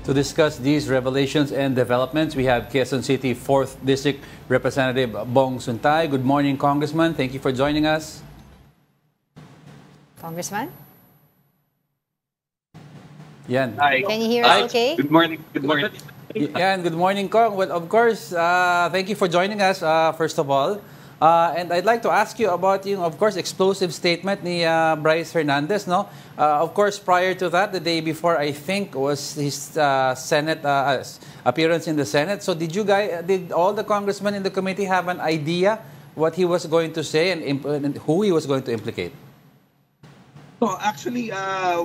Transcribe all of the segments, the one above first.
To discuss these revelations and developments, we have Quezon City 4th District Representative Bong Suntay. Good morning, Congressman. Thank you for joining us. Congressman? Yan. Hi. Can you hear us okay? Good morning. Good morning. Yan, good morning, Kong. Well, of course, thank you for joining us, first of all. And I'd like to ask you about yung, of course, explosive statement ni Bryce Hernandez, no? Of course, prior to that, the day before, I think, was his Senate appearance in the Senate. So did all the congressmen in the committee have an idea what he was going to say and who he was going to implicate? So actually,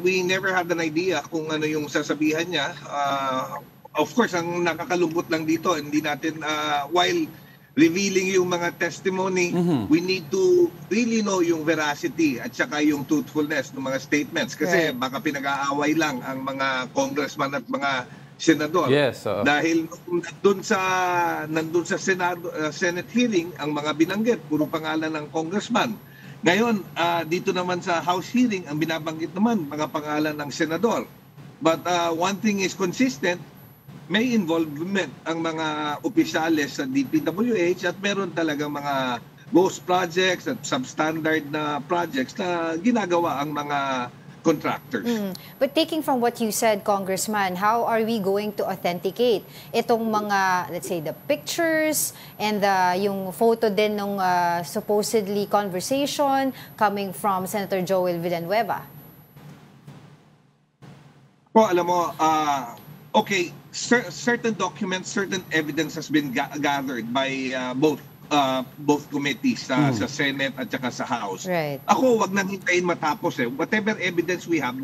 we never had an idea kung ano yung sasabihan niya. Of course, ang nakakalungkot lang dito, hindi natin, while revealing yung mga testimony, we need to really know yung veracity at saka yung truthfulness ng mga statements. Kasi baka pinag-aaway lang ang mga congressman at mga senador. Yes. Dahil nandun sa Senate hearing, ang mga binanggit, puro pangalan ng congressman. Ngayon, dito naman sa House hearing, ang binabanggit naman, mga pangalan ng senador. But one thing is consistent, may involvement ang mga opisyales sa DPWH at meron talagang mga ghost projects at substandard na projects na ginagawa ang mga contractors. But taking from what you said, Congressman, how are we going to authenticate itong mga, let's say, the pictures and yung photo din ng supposedly conversation coming from Senator Joel Villanueva? Alam mo, okay, certain documents, certain evidence has been gathered by both committees sa Senate at saka sa House. Right. Ako, wag nang hintayin matapos eh. Whatever evidence we have,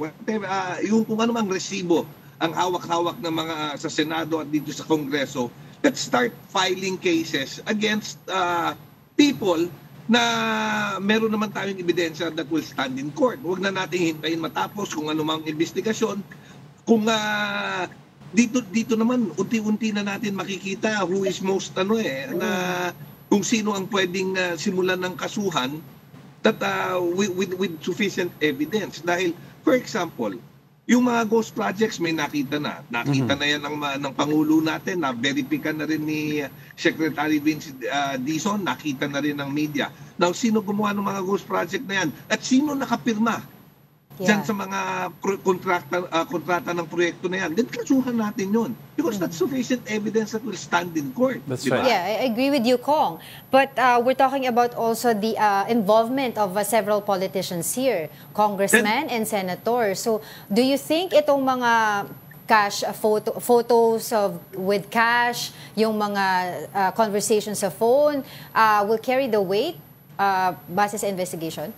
yung kung ano mang resibo ang hawak-hawak ng mga sa Senado at dito sa Kongreso, let's start filing cases against people na meron naman tayong ebidensya that will stand in court. Wag na natin hintayin matapos kung ano mang investigasyon. Kung dito naman unti-unti na natin makikita who is most na kung sino ang pwedeng simulan ng kasuhan that with sufficient evidence. Dahil for example, yung mga ghost projects may nakita na yan ng pangulo natin, na verifikan na rin ni Secretary Vince Dizon, nakita na rin ng media. Now, sino gumawa ng mga ghost project na yan at sino nakapirma diyan sa mga kontrata ng proyekto na yan, then kasuhan natin yun. Because that's sufficient evidence that will stand in court. That's diba? right. Yeah, I agree with you, Kong. But we're talking about also the involvement of several politicians here, congressmen and senators. So, do you think itong mga cash photos with cash, yung mga conversations sa phone, will carry the weight base sa investigation?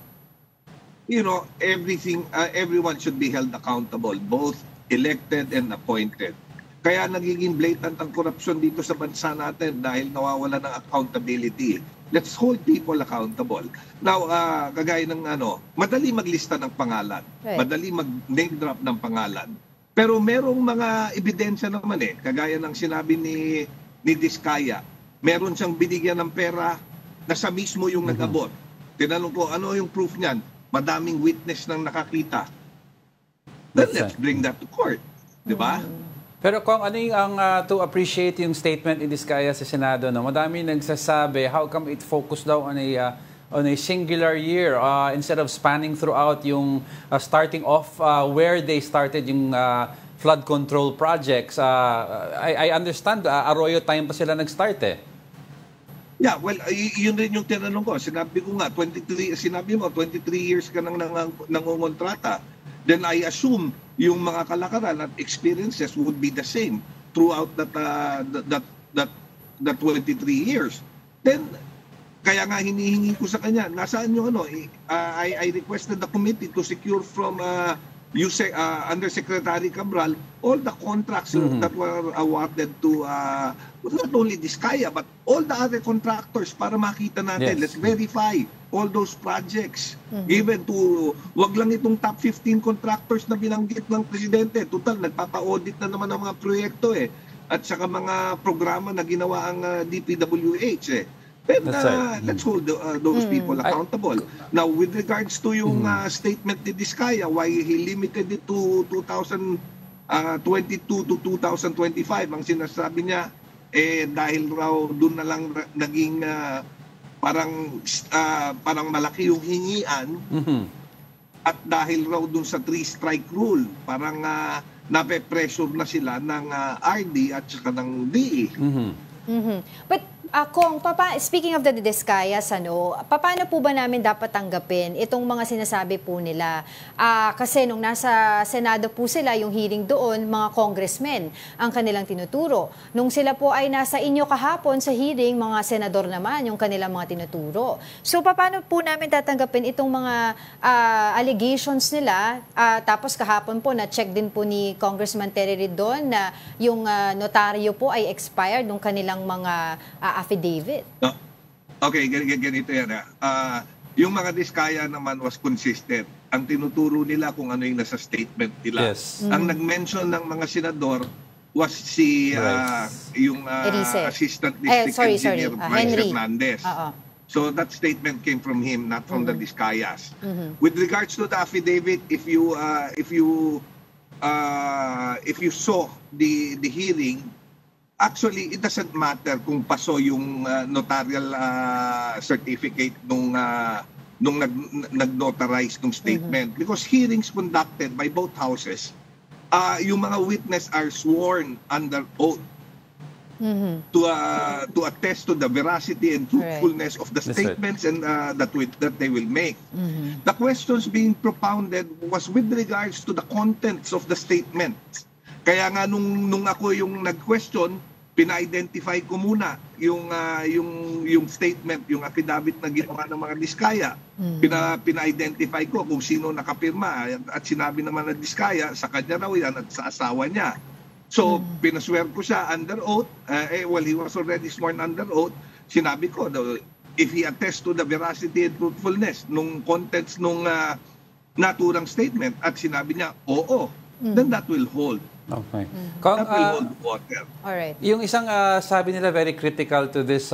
You know, everyone should be held accountable, both elected and appointed. Kaya nagiging blatant ang korupsyon dito sa bansa natin dahil nawawala ng accountability. Let's hold people accountable. Now, kagaya ng madali maglista ng pangalan, madali mag-name drop ng pangalan. Pero merong mga ebidensya naman kagaya ng sinabi ni Diskaya, meron siyang binigyan ng pera na siya mismo yung nag-abot. Tinanong ko, ano yung proof niyan? Madaming witness nang nakakita. Then let's bring that to court. Diba? Pero kung ano yung to appreciate yung statement in Diskaya sa Senado, no? Madami nagsasabi, how come it focused daw on a singular year instead of spanning throughout yung starting off where they started yung flood control projects. I understand, Arroyo time pa sila nag-start Yeah, well, yun rin yung tinanong ko. Sinabi ko nga, 23 years ka nang nangongontrata. Then I assume yung mga kalakaran at experiences would be the same throughout that 23 years. Then, kaya nga hinihingi ko sa kanya, nasaan yung I requested the committee to secure from Undersecretary Cabral all the contracts that were awarded to not only Diskaya but all the other contractors para makita natin. Let's verify all those projects given to, wag lang itong top 15 contractors na binanggit ng Presidente. Total, nagpapa-audit na naman ang mga proyekto at saka mga programa na ginawa ang DPWH Then let's hold those people accountable. Now, with regards to yung statement ni Diskaya, why he limited it to 2015, 22 to 2025 ang sinasabi niya dahil raw doon na lang naging parang malaki yung hingian at dahil raw doon sa 3-strike rule parang nape-pressure na sila ng RD at saka ng DE. But Kong, speaking of the Discayas, paano po ba namin dapat tanggapin itong mga sinasabi po nila? Kasi nung nasa Senado po sila, yung hearing doon, mga congressmen ang kanilang tinuturo. Nung sila po ay nasa inyo kahapon sa hearing, mga senador naman yung kanilang mga tinuturo. So paano po namin tatanggapin itong mga allegations nila? Tapos kahapon po, na-check din po ni Congressman Terry Ridon na yung notaryo po ay expired ng kanilang mga affidavit. Okay, ganito yan. Yung mga Diskaya naman was consistent. Ang tinuturo nila kung ano yung nasa statement nila. Yes. Ang nag-mention ng mga senador was si yung Assistant District Engineer Bryce Hernandez. So that statement came from him, not from the Diskayas. With regards to the affidavit, if you saw the hearing, actually, it doesn't matter kung paso yung notarial certificate nung nag-notarize ng statement because hearings conducted by both houses, yung mga witness are sworn under oath to attest to the veracity and truthfulness of the statements and that they will make. The questions being propounded was with regards to the contents of the statements. Kaya nga nung ako yung nag-question, pina-identify ko muna yung statement, yung affidavit na ginawa ng mga Diskaya. Pina-identify ko kung sino nakapirma at sinabi naman ng Diskaya sa kanya raw yan at sa asawa niya. So, pinaswear ko siya under oath. He was already sworn under oath. Sinabi ko, if he attests to the veracity and truthfulness nung contents nung naturang statement at sinabi niya, oo, then that will hold. Okay. That will hold water. Alright. Yung isang sabi nila very critical to this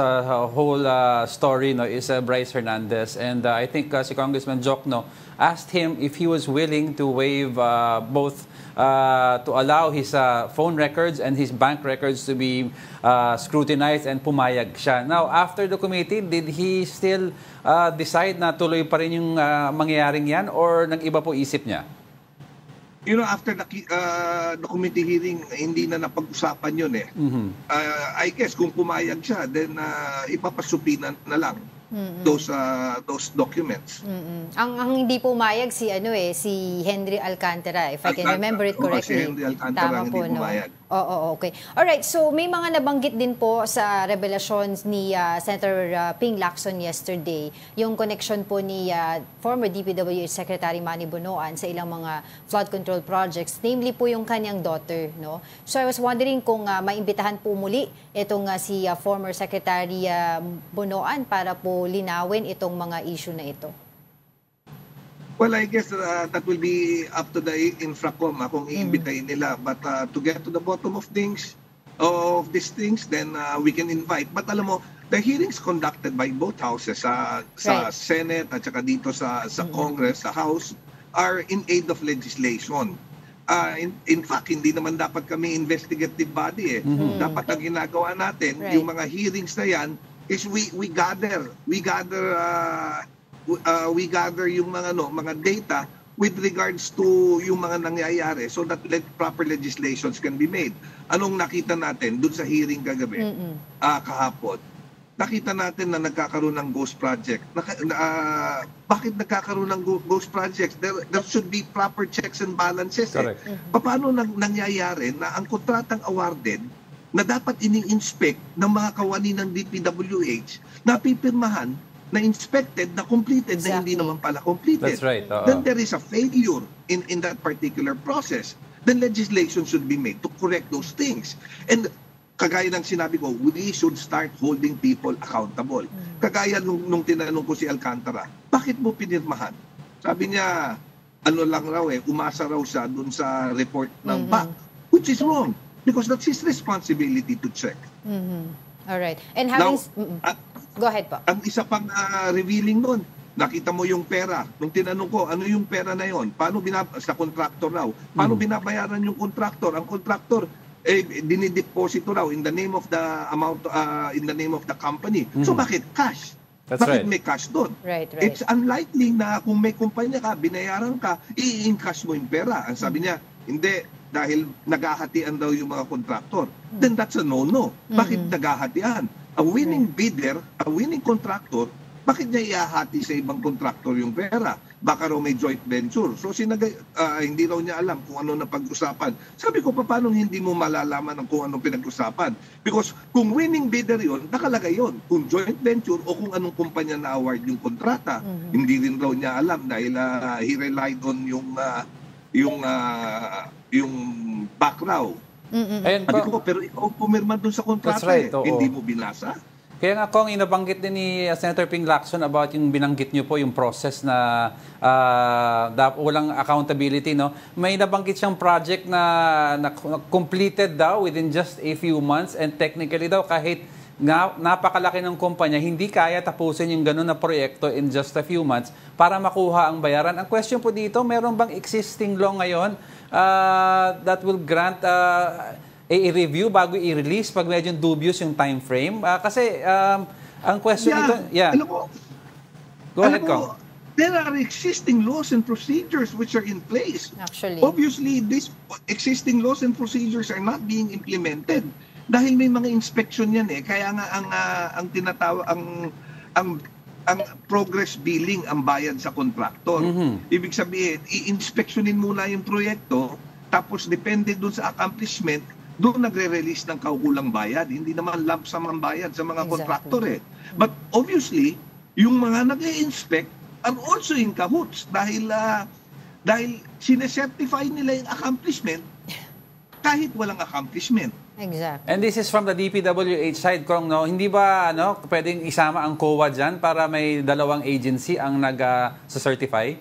whole story is Bryce Hernandez, and I think si Congressman Jokno asked him if he was willing to waive both to allow his phone records and his bank records to be scrutinized, and pumayag siya. Now, after the committee, did he still decide na tuloy pa rin yung mangyayaring yan or nag-iba po isip niya? After the committee hearing, hindi na napag-usapan yun eh. I guess kung pumayag siya, then ipapasupinan na lang those documents. Ang hindi pumayag si Henry Alcantara, if I can remember it correctly. Si Henry Alcantara Tama po, hindi pumayag. Oo, okay. Alright, so may mga nabanggit din po sa revelasyon ni Senator Ping Lacson yesterday, yung connection po ni former DPWH Secretary Manny Bonoan sa ilang mga flood control projects, namely po yung kanyang daughter. So I was wondering kung maimbitahan po muli itong si former Secretary Bonoan para po linawin itong mga issue na ito. Well, I guess that will be up to the Infracom kung iimbitahin nila. But to get to the bottom of these things, then we can invite. But alam mo, the hearings conducted by both houses, sa Senate at saka dito sa Congress, sa House, are in aid of legislation. In fact, hindi naman dapat kami investigative body eh. Dapat ang ginagawa natin, yung mga hearings na yan, is we gather yung mga data with regards to yung mga nangyayari so that proper legislations can be made. Anong nakita natin dun sa hearing kagabi, kahapon? Nakita natin na nagkakaroon ng ghost project. Bakit nagkakaroon ng ghost projects? There should be proper checks and balances. Correct. Paano nangyayari na ang kontratang awarded na dapat ini-inspect ng mga kawani ng DPWH na pipirmahan na inspected, na completed, na hindi naman pala completed. That's right. Then there is a failure in that particular process. Then legislation should be made to correct those things. And kagaya ng sinabi ko, we should start holding people accountable. Kagaya nung tinanong ko si Alcantara, bakit mo pinirmahan? Sabi niya, lang raw umasa raw siya dun sa report ng BAC, which is wrong. Because that's his responsibility to check. Alright. And having... Now, Go ahead po. Ang isa pang revealing nun, nakita mo yung pera. Nung tinanong ko, ano yung pera na yon? Sa contractor raw. Paano binabayaran yung contractor? Ang contractor, dinideposito raw in the name of the amount, in the name of the company. So bakit cash? That's Bakit right. may cash doon? Right. It's unlikely na kung may kumpanya ka, binayaran ka, i-encash mo yung pera. Ang sabi niya, hindi, dahil naghahatian daw yung mga contractor. Then that's a no-no. Bakit naghahatian? A winning bidder, a winning contractor, bakit niya ihahati sa ibang contractor yung pera? Baka raw may joint venture. So hindi raw niya alam kung ano na pag-usapan. Sabi ko, paano hindi mo malalaman kung anong pinag-usapan? Because kung winning bidder yon, nakalagay yon. Kung joint venture o kung anong kumpanya na award yung kontrata, hindi rin raw niya alam dahil he relied on yung background. Ayun Sabi po. ko, pero ikaw pumirma dun sa kontrata. That's right, oo. Hindi mo binasa. Kaya nga kung inabanggit din ni Senator Ping Lacson about yung binanggit niyo po yung process na walang accountability, no? May nabanggit siyang project na completed daw within just a few months, and technically daw kahit napakalaki ng kumpanya, hindi kaya tapusin yung ganun na proyekto in just a few months para makuha ang bayaran. Ang question po dito, meron bang existing law ngayon that will grant i-review bago i-release pag medyo dubious yung time frame? Kasi ang question dito... Yeah. Alam mo, Go ahead, Kong. there are existing laws and procedures which are in place. Actually. Obviously, these existing laws and procedures are not being implemented dahil may mga inspection yan eh. Kaya nga ang tinatawag ang progress billing ang bayad sa contractor. Ibig sabihin, i-inspectionin muna yung proyekto, tapos depende dun sa accomplishment, doon nagre-release ng kaukulang bayad. Hindi naman lump sum ang bayad sa mga contractor eh. But obviously, yung mga nag-i-inspect are also in cahoots dahil sinecertify nila yung accomplishment kahit walang accomplishment. Exactly. And this is from the DPWH side, Kong, no? Hindi ba pwedeng isama ang COA dyan para may dalawang agency ang nag-certify?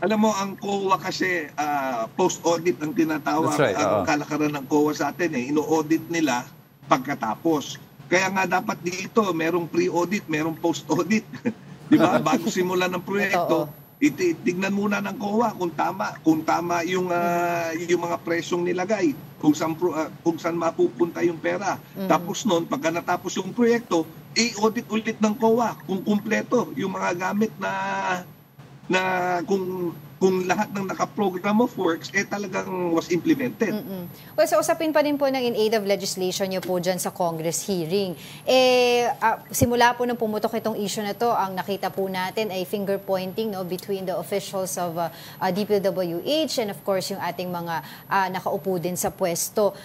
Alam mo, ang COA kasi post-audit ang tinatawag. That's right, ang kalakaran ng COA sa atin eh. Ino-audit nila pagkatapos. Kaya nga dapat dito, merong pre-audit, merong post-audit. Di ba? Bago simulan ng proyekto, itignan muna ng COA kung tama yung mga presyong nilagay, kung saan mapupunta yung pera. Tapos noon, pagka natapos yung proyekto, i-audit ulit ng COA kung kumpleto yung mga gamit na kung lahat ng naka-program of works talagang was implemented. Well, so usapin pa din po ng in aid of legislation nyo po dyan sa Congress hearing. Simula po nung pumutok itong issue na to, ang nakita po natin ay finger-pointing between the officials of DPWH and of course yung ating mga nakaupo din sa pwesto.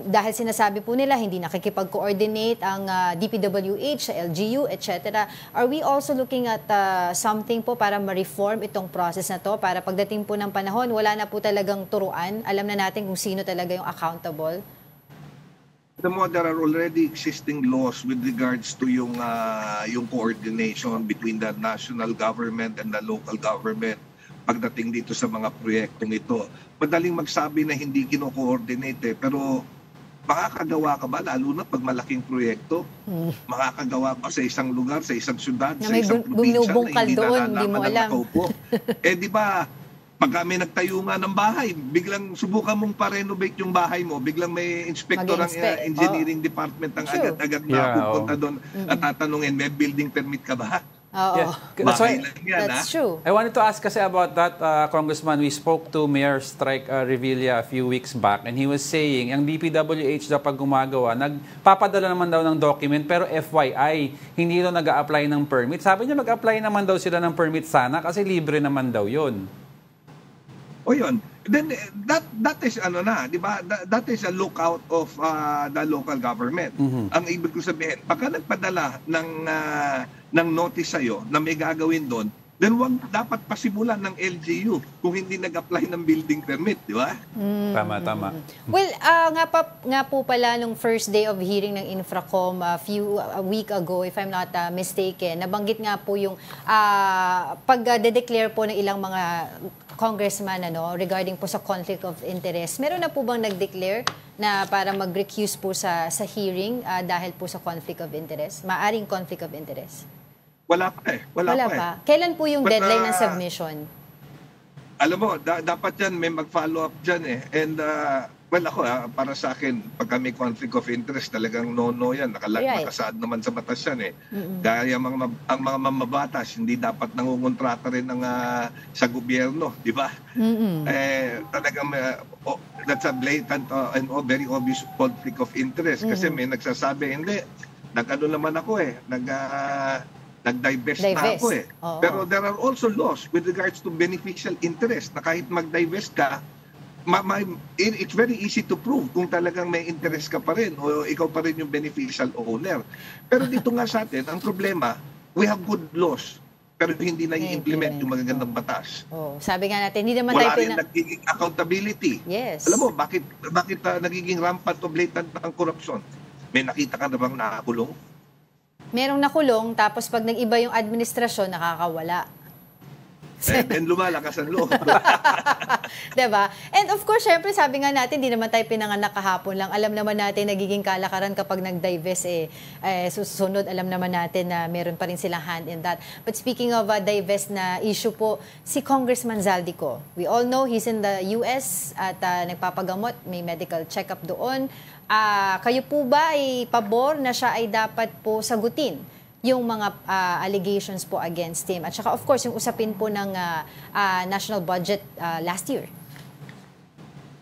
Dahil sinasabi po nila, hindi nakikipag-coordinate ang DPWH sa LGU, etc. Are we also looking at something po para ma-reform itong process na to? Para pagdating po ng panahon, wala na po talagang turuan. Alam na natin kung sino talaga yung accountable. There are already existing laws with regards to yung coordination between the national government and the local government pagdating dito sa mga proyektong ito. Madaling magsabi na hindi kino-coordinate pero makakagawa ka ba, lalo na pag malaking proyekto, makakagawa pa sa isang lugar, sa isang syudad, sa isang probinsya na hindi nalalaman ng nakaupo. Di ba, pag may nagtayo nga ng bahay, biglang subukan mong pa-renovate yung bahay mo, biglang may inspector ng engineering department ang agad-agad na pupunta doon at tatanungin, may building permit ka ba? Yeah. That's true. I wanted to ask kasi about that, Congressman. We spoke to Mayor Strike Revilla a few weeks back and he was saying, ang DPWH daw pag gumagawa, nagpapadala naman daw ng document pero FYI, hindi daw nag-a-apply ng permit. Sabi niya mag-apply naman daw sila ng permit sana kasi libre naman daw yun. O yun. Then that is di ba? That is a lookout of the local government. Ang ibig ko sabihin, pagka nagpadala ng notice sa'yo na may gagawin doon, then dapat pasimulan ng LGU kung hindi nag-apply ng building permit, di ba? Tama. Well, nga po pala nung first day of hearing ng Infracom a week ago, if I'm not mistaken, nabanggit nga po yung pag-declare po ng ilang mga congressman regarding po sa conflict of interest. Meron na po bang nag-declare na para mag-recuse po sa hearing dahil po sa conflict of interest? Maaring conflict of interest? Wala pa eh. Wala pa. Kailan po yung But, deadline ng submission? Alam mo, dapat yan may mag-follow up dyan eh. And well ako para sa akin, pagka may conflict of interest, talagang no-no yan. Nakasaad naman sa batas yan eh. Dahil ang mga mamabatas, hindi dapat nangungontrata rin sa gobyerno, di ba? Talagang that's a blatant and very obvious conflict of interest. Kasi may nagsasabi, hindi, nag-ano naman ako eh, nag-divest na ako eh. Pero there are also laws with regards to beneficial interest na kahit mag-divest ka, it's very easy to prove kung talagang may interest ka pa rin o ikaw pa rin yung beneficial owner. Pero dito nga sa atin, ang problema, we have good laws pero hindi na i-implement yung magagandang batas. Sabi nga natin, hindi naman wala rin nagiging accountability. Yes. Alam mo, bakit nagiging rampant o blatant ang korupsyon? May nakita ka na bang nakakulong? Merong nakulong, tapos pag nag-iba yung administrasyon, nakakawala. And lumalakas ang loob. Diba? And of course, syempre, sabi nga natin, di naman tayo pinanganak kahapon lang. Alam naman natin, nagiging kalakaran kapag nag-divest susunod, alam naman natin na meron pa rin silang hand in that. But speaking of divest na issue po, si Congressman Zaldico, we all know he's in the US at nagpapagamot, may medical check-up doon. Kayo po ba ay pabor na siya ay dapat po sagutin yung mga allegations po against him? At saka of course, yung usapin po ng national budget last year.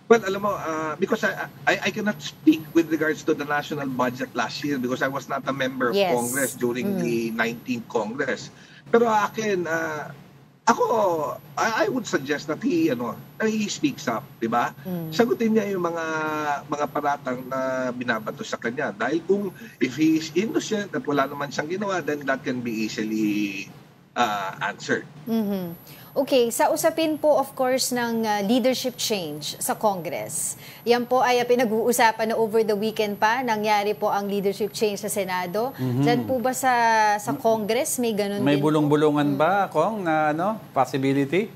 Well, alam mo, because I cannot speak with regards to the national budget last year because I was not a member of Congress during the 19th Congress. Pero akin, I would suggest that he speaks up, di ba? Sagutin niya yung mga paratang na binabato sa kanya. Dahil if he is innocent at wala naman siyang ginawa, then that can be easily answered. Okay, sa usapin po of course ng leadership change sa Congress. Yan po ay pinag-uusapan na over the weekend pa. Nangyari po ang leadership change sa Senado. Diyan po ba sa Congress may ganun may din bulong-bulungan ba, Kong, na possibility?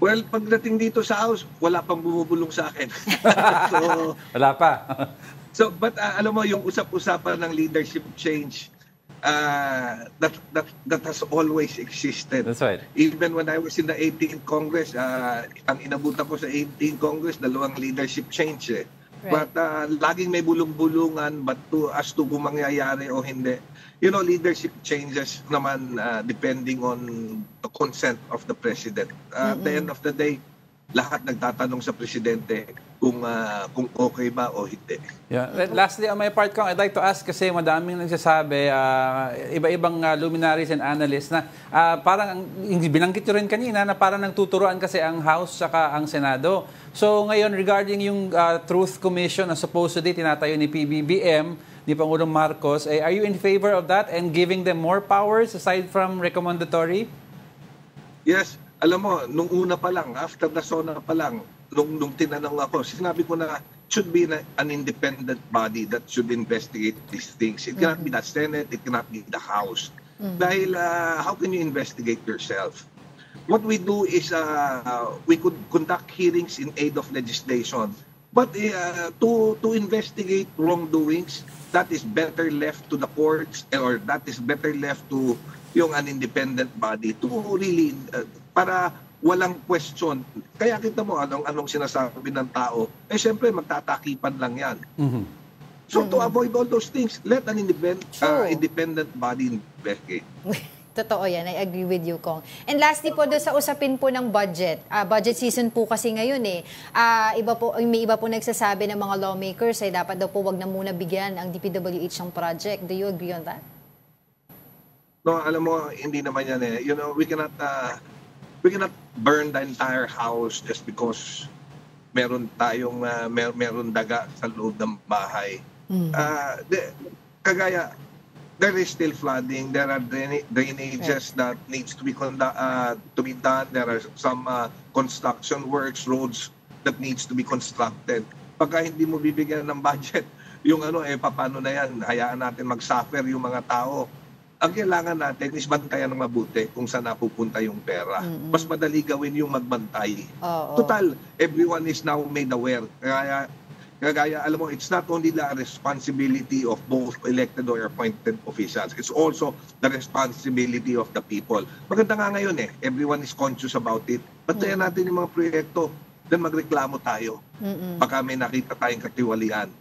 Well, pagdating dito sa House, wala pang bumubulong sa akin. Wala pa. But alam mo, yung usap-usapan ng leadership change, that has always existed. That's right. Even when I was in the 18th Congress, ang inabutan ko sa 18th Congress, 2 leadership change eh. Right. But laging may bulong-bulungan as to kung mangyayari o hindi. Leadership changes naman depending on the consent of the President. At the end of the day, lahat nagtatanong sa Presidente kung okay ba o hindi. Yeah. Lastly, on my part, Kong, I'd like to ask kasi madaming nagsasabi, iba-ibang luminaries and analysts na parang, binanggit nyo rin kanina, na parang nagtuturoan kasi ang House saka ang Senado. So ngayon, regarding yung Truth Commission na supposedly tinatayo ni PBBM, ni Pangulong Marcos, are you in favor of that and giving them more powers aside from recommendatory? Yes. Alam mo, nung una pa lang, after the SONA pa lang, nung tinanong ako, sinabi ko na should be an independent body that should investigate these things. It cannot be the Senate, it cannot be the House. Dahil how can you investigate yourself? What we do is we could conduct hearings in aid of legislation. But to investigate wrongdoings, that is better left to the courts or that is better left to an independent body to really para walang question. Kaya kita mo anong sinasabi ng tao, syempre magtatakipan lang yan. So to avoid all those things, let an independent body investigate. Totoo yan. I agree with you, Kong. And lastly po, doon sa usapin po ng budget. Budget season po kasi ngayon eh. May iba po nagsasabi ng mga lawmakers ay dapat daw po wag na muna bigyan ang DPWH ng project. Do you agree on that? No, alam mo, hindi naman yan eh. We cannot burn the entire house just because meron tayong meron daga sa loob ng bahay. Kagaya, there is still flooding. There are drainages that needs to be done. There are some construction works, roads that needs to be constructed. Pagka hindi mo bibigyan ng budget, paano na yan? Hayaan natin mag-suffer yung mga tao. Ang kailangan natin is bantayan ng mabuti kung saan napupunta yung pera. Mas madali gawin yung magbantay. Total, everyone is now made aware. Kaya Kagaya, alam mo, it's not only the responsibility of both elected or appointed officials, it's also the responsibility of the people. Maganda nga ngayon everyone is conscious about it. Bantayan natin yung mga proyekto, then magreklamo tayo. Baka may nakita tayong katiwalian.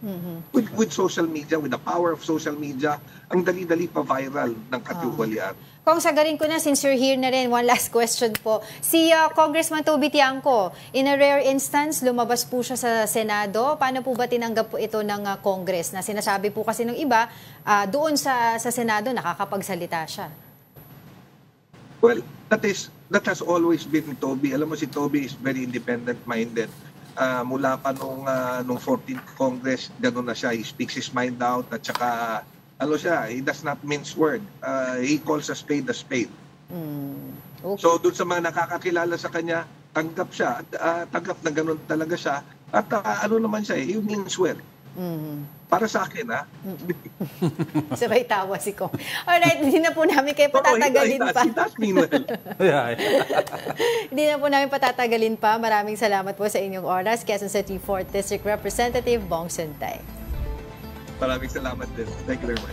With social media, with the power of social media, ang dali-dali pa viral ng katiwalian. Kung sagarin ko na, since you're here na rin, one last question po. Si Congressman Toby Tiangco, in a rare instance, lumabas po siya sa Senado. Paano po ba tinanggap po ito ng Congress? Na sinasabi po kasi ng iba, doon sa Senado, nakakapagsalita siya. Well, that has always been Toby. Alam mo, si Toby is very independent-minded. Mula pa nung 14th Congress, gano'n na siya. He speaks his mind out at saka he does not mince word. He calls a spade a spade. Okay. So doon sa mga nakakakilala sa kanya, tanggap siya. Tanggap na gano'n talaga siya. At naman siya, he mince word. Para sa akin, Sabay tawa si Kong. Alright, hindi na po namin kayo patatagalin pa. He does mean well. Hindi na po namin patatagalin pa. Maraming salamat po sa inyong oras. Quezon City 4th District Representative Bong Suntay. Maraming salamat din. Thank you very much.